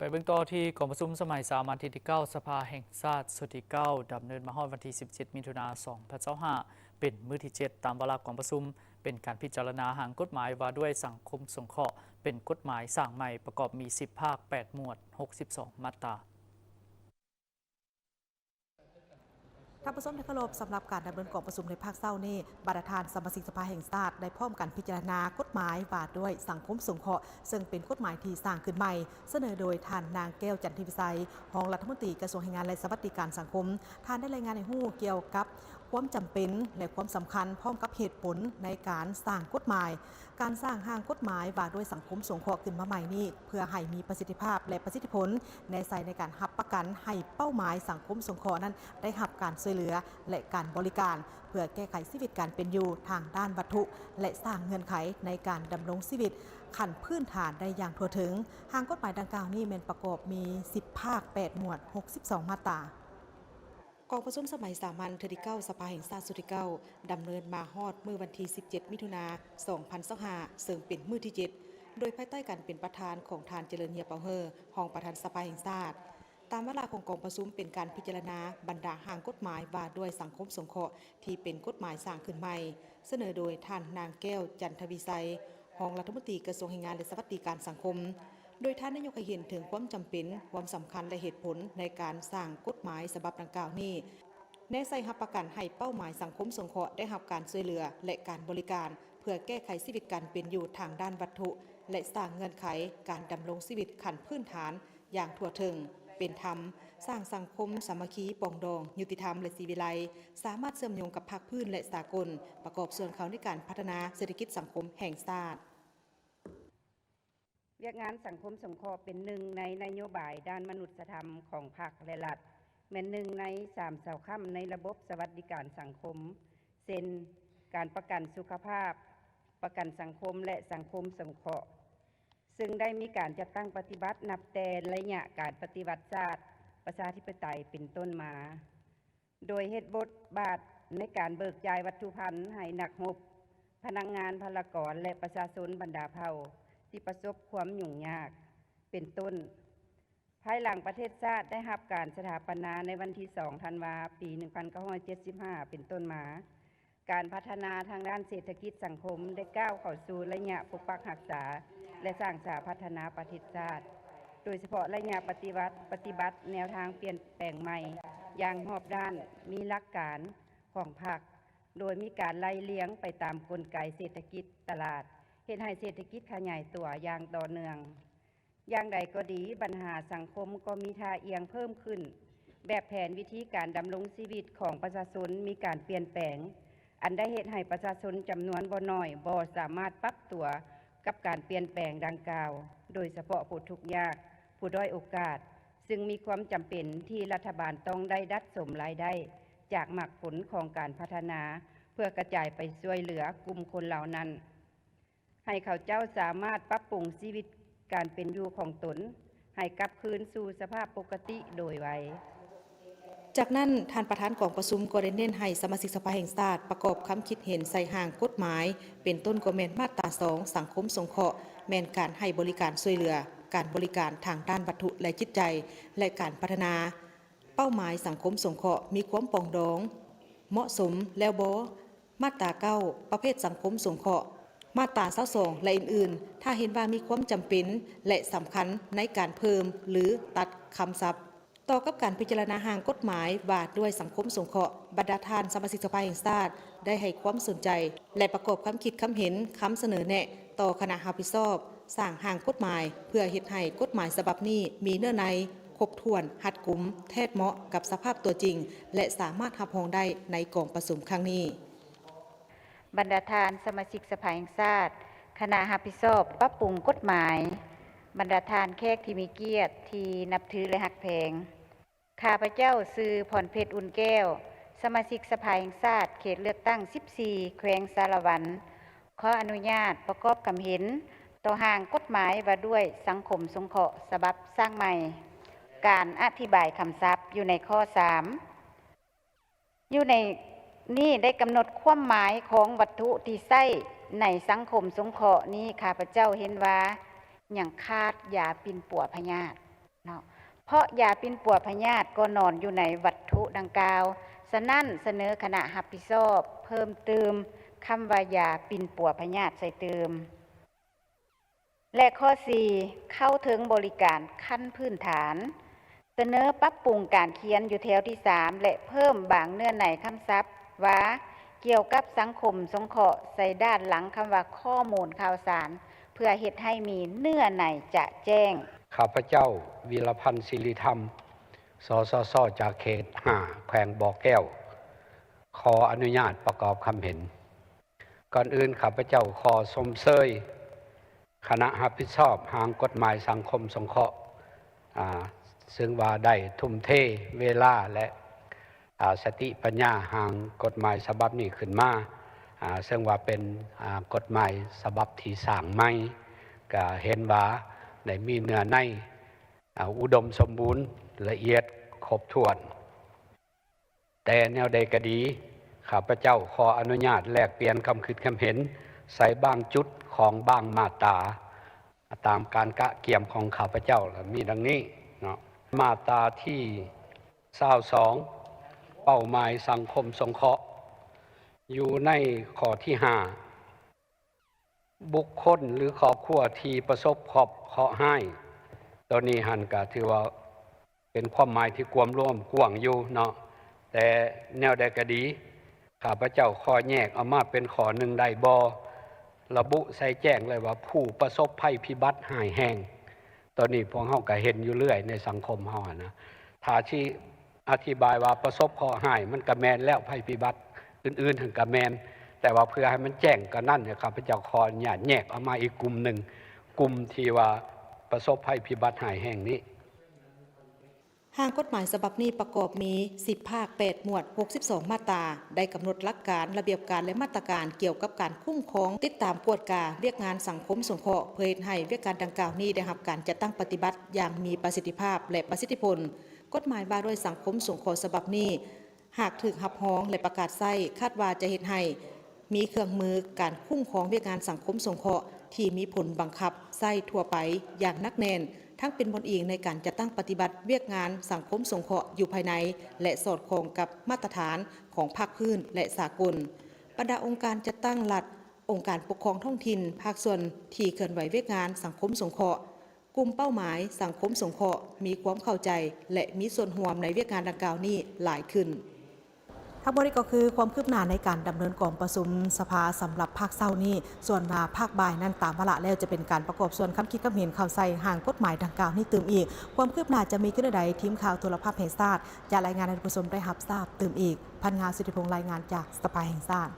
ไปเบื้องต้นที่กองประชุมสมัยสามัญที่9สภาแห่งชาติสุดที่9ดำเนินมาฮอดวันที่17มิถุนายน2025เป็นมื้อที่7ตามวาระกองประชุมเป็นการพิจารณาหางกฎหมายว่าด้วยสังคมสงเคราะห์เป็นกฎหมายสร้างใหม่ประกอบมี10ภาค8หมวด62มาตราท่านผู้ชมที่เคารพสำหรับการดำเนินกองประชุมในภาคเศร้านี้บรรทานสมาชิกสภาแห่งชาติได้พร้อมกันพิจารณากฎหมายว่าด้วยสังคมสงเคราะห์ซึ่งเป็นกฎหมายที่สร้างขึ้นใหม่เสนอโดยท่านนางแก้วจันทิวิไสรองรัฐมนตรีกระทรวงแรงงานและสวัสดิการสังคมท่านได้รายงานในหู้เกี่ยวกับความจำเป็นและความสำคัญพร้อมกับเหตุผลในการสร้างกฎหมายการสร้างห้างกฎหมายว่าด้วยสังคมสงเคราะห์ขึ้นมาใหม่นี้เพื่อให้มีประสิทธิภาพและประสิทธิผลในการรับประกันให้เป้าหมายสังคมสงเคราะห์นั้นได้รับการช่วยเหลือและการบริการเพื่อแก้ไขชีวิตการเป็นอยู่ทางด้านวัตถุและสร้างเงื่อนไขในการดำรงชีวิตขั้นพื้นฐานได้อย่างทั่วถึงห้างกฎหมายดังกล่าวนี้เป็นประกอบมี10ภาค8หมวด62มาตรากองประชุมสมัยสามัญที่9สภาแห่งชาติสุดที่9ดำเนินมาฮอดเมื่อวันที่17มิถุนายน2025ซึ่งเป็นมื้อที่7โดยภายใต้การเป็นประธานของทานเจริญเฮียเปาเฮอรองประธานสภาแห่งชาติตามวาระของกองประชุมเป็นการพิจารณาบรรดาห่างกฎหมายว่าด้วยสังคมสงเคราะห์ที่เป็นกฎหมายสร้างขึ้นใหม่เสนอโดยท่านนางแก้วจันทวิไสรองรัฐมนตรีกระทรวงแรงงานและสวัสดิการสังคมโดยท่านนายกให้เห็นถึงความจำเป็นความสำคัญและเหตุผลในการสร้างกฎหมายฉบับดังกล่าวนี้แน่ใจรับประกันให้เป้าหมายสังคมสงเคราะห์ได้รับการช่วยเหลือและการบริการเพื่อแก้ไขชีวิตการเป็นอยู่ทางด้านวัตถุและสร้างเงื่อนไขการดำรงชีวิตขั้นพื้นฐานอย่างทั่วถึงเป็นธรรมสร้างสังคมสามัคคีปรองดองยุติธรรมและศิวิไลสามารถเชื่อมโยงกับภาคพื้นและสากลประกอบส่วนเขาในการพัฒนาเศรษฐกิจสังคมแห่งชาติเวียกงานสังคมสงเคราะห์เป็นหนึ่งในนโยบายด้านมนุษยธรรมของพรรคและรัฐเป็นหนึ่งใน3เสาค้ำในระบบสวัสดิการสังคมเช่นการประกันสุขภาพประกันสังคมและสังคมสงเคราะห์ซึ่งได้มีการจัดตั้งปฏิบัตินับแต่ระยะการปฏิวัติศาสตร์ประชาธิปไตยเป็นต้นมาโดยเฮ็ดบทบาทในการเบิกจ่ายวัตถุพันธ์ให้นักรบพนักงานพลกรและประชาชนบรรดาเผ่าที่ประสบความยุ่งยากเป็นต้นภายหลังประเทศชาติได้รับการสถาปนาในวันที่2ธันวาคมปี1975เป็นต้นมาการพัฒนาทางด้านเศรษฐกิจสังคมได้ก้าวเข้าสู่ระยะปกปักรักษาและสร้างสาพัฒนาประเทศชาติโดยเฉพาะระยะปฏิบัติแนวทางเปลี่ยนแปลงใหม่อย่างรอบด้านมีหลักการของพรรคโดยมีการไล่เลี้ยงไปตามกลไกเศรษฐกิจตลาดเฮ็ดให้เศรษฐกิจขยายตัวอย่างต่อเนื่องอย่างใดก็ดีปัญหาสังคมก็มีท่าเอียงเพิ่มขึ้นแบบแผนวิธีการดำรงชีวิตของประชาชนมีการเปลี่ยนแปลงอันได้เฮ็ดให้ประชาชนจำนวนบ่น้อยบ่สามารถปรับตัวกับการเปลี่ยนแปลงดังกล่าวโดยเฉพาะผู้ทุกข์ยากผู้ด้อยโอกาสซึ่งมีความจำเป็นที่รัฐบาลต้องได้ดัดสมรายได้จากมรรคผลของการพัฒนาเพื่อกระจายไปช่วยเหลือกลุ่มคนเหล่านั้นให้เขาเจ้าสามารถปรับปรุงชีวิตการเป็นอยู่ของตนให้กลับคืนสู่สภาพปกติโดยไวจากนั้นท่านประธานกองประชุมก็ได้เน้นให้สมาชิกสภาแห่งชาติประกอบคำคิดเห็นใส่ห่างกฎหมายเป็นต้นก็แม่นมาตรา2สังคมสงเคราะห์แม่นการให้บริการช่วยเหลือการบริการทางด้านวัตถุและจิตใจและการพัฒนาเป้าหมายสังคมสงเคราะห์มีความปรองดองเหมาะสมแล้วบ่มาตรา9ประเภทสังคมสงเคราะห์มาตรา22และอื่นๆถ้าเห็นว่ามีความจำเป็นและสำคัญในการเพิ่มหรือตัดคำศัพท์ต่อกับการพิจารณาห่างกฎหมายว่าด้วยสังคมสงเคราะห์บรรดาท่านสมาชิกสภาแห่งชาติได้ให้ความสนใจและประกอบคำคิดคำเห็นคำเสนอแนะต่อคณะรับผิดชอบสร้างห่างกฎหมายเพื่อเฮ็ดให้กฎหมายฉบับนี้มีเนื้อในครบถ้วนหัดกุมแทดเหมาะกับสภาพตัวจริงและสามารถรับรองได้ในกองประชุมครั้งนี้บรรดาทานสมาชิกสภาแห่งชาติคณะรับผิดชอบปรับปรุงกฎหมายบรรดาทานแขกที่มีเกียรติที่นับถือและฮักแพงข้าพเจ้าชื่อพรเพชรอุ่นแก้วสมาชิกสภาแห่งชาติเขตเลือกตั้ง14แขวงสารวันขออนุญาตประกอบความเห็นต่อห่างกฎหมายว่าด้วยสังคมสงเคราะห์ฉบับสร้างใหม่การอธิบายคำศัพท์อยู่ในข้อ3อยู่ในนี่ได้กำหนดความหมายของวัตถุที่ใช้ในสังคมสงเคราะห์นี้ข้าพเจ้าเห็นว่าอย่างคาดยาปิ่นปัวพยาธิ เนาะเพราะยาปิ่นปัวพยาธิก็นอนอยู่ในวัตถุดังกล่าวฉะนั้นเสนอคณะรับผิดชอบเพิ่มเติมคำว่ายาปิ่นปัวพยาธิใส่เติมและข้อ 4 เข้าถึงบริการขั้นพื้นฐานเสนอปรับปรุงการเขียนอยู่แถวที่ 3 และเพิ่มบางเนื้อในคำศัพท์ว่าเกี่ยวกับสังคมสงเคราะห์ใส่ด้านหลังคำว่าข้อมูลข่าวสารเพื่อเฮ็ดให้มีเนื้อในจะแจ้งข้าพเจ้าวีรพันธ์ศิริธรรมสสส.จากเขต 5 แขวงบ่อแก้วขออนุญาตประกอบคำเห็นก่อนอื่นข้าพเจ้าขอชมเชยคณะรับผิดชอบทางกฎหมายสังคมสงเคราะห์ซึ่งว่าได้ทุ่มเทเวลาและสติปัญญาทางกฎหมายฉบับนี้ขึ้นมาซึ่งว่าเป็นกฎหมายฉบับที่สร้างใหม่ก็เห็นว่าได้มีเนื้อในอุดมสมบูรณ์ละเอียดครบถ้วน แต่แนวใดก็ดีข้าพเจ้าขออนุญาตแลกเปลี่ยนคำคิดคำเห็นใส่บางจุดของบางมาตราตามการกะเกี่ยมของข้าพเจ้ามีดังนี้เนาะมาตราที่22เป้าหมายสังคมสงเคราะห์อยู่ในข้อที่5บุคคลหรือครอบครัวที่ประสบเคราะห์ให้ตัวนี้หันก็ถือว่าเป็นความหมายที่กวมร่วมกว้างอยู่เนาะแต่แนวใดก็ดีข้าพเจ้าขอแยกเอามาเป็นข้อหนึ่งได้บ่ระบุใส่แจ้งเลยว่าผู้ประสบภัยพิบัติหายแห้งตอนนี้พวกเฮาก็เห็นอยู่เรื่อยในสังคมเฮานะถ้าที่อธิบายว่าประสบเคราะห์หายมันก็แม่นแล้วภัยพิบัติอื่นๆถึงก็แม่นแต่ว่าเพื่อให้มันแจ้งกันนั่นเนี่ยข้าพเจ้าขออนุญาตแยกเอามาอีกกลุ่มหนึ่งกลุ่มที่ว่าประสบภัยพิบัติหายแห้งนี้หางกฎหมายฉบับนี้ประกอบมี10ภาค8หมวด62มาตราได้กำหนดหลักการระเบียบการและมาตรการเกี่ยวกับการคุ้มครองติดตามกวดกาเวียกงานสังคมสงเคราะห์เพื่อให้เวียกการดังกล่าวนี้ได้รับการจัดตั้งปฏิบัติอย่างมีประสิทธิภาพและประสิทธิผลกฎหมายว่าด้วยสังคมสงเคราะห์ฉบับนี้หากถูกรับรองและประกาศใช้คาดว่าจะเฮ็ดให้มีเครื่องมือการคุ้มครองเวียกงานสังคมสงเคราะห์ที่มีผลบังคับใช้ทั่วไปอย่างนักแน่นทั้งเป็นบนอิงในการจัดตั้งปฏิบัติเวียกงานสังคมสงเคราะห์อยู่ภายในและสอดคล้องกับมาตรฐานของภาคพื้นและสากลบรรดาองค์การจัดตั้งรัฐองค์การปกครองท้องถิ่นภาคส่วนที่เคลื่อนไหวเวียกงานสังคมสงเคราะห์กลุ่มเป้าหมายสังคมสงเคราะห์มีความเข้าใจและมีส่วนร่วมในเวียกงานดังกล่าวนี้หลายขึ้นทั้งหมดนี้ก็คือความคืบหน้าในการดำเนินกองประชุมสภาสำหรับภาคเช้านี้ส่วนภาคบ่ายนั้นตามวาระแล้วจะเป็นการประกอบส่วนคำคิดคำเห็นข่าวใส่ห่างกฎหมายดังกล่าวนี้เติมอีกความคืบหน้าจะมีขึ้นใดทีมข่าวโทรภาพแห่งชาติจะรายงานให้ผู้ชมได้รับทราบเติมอีกพันงานสุธิพงษ์รายงานจากสภาแห่งชาติ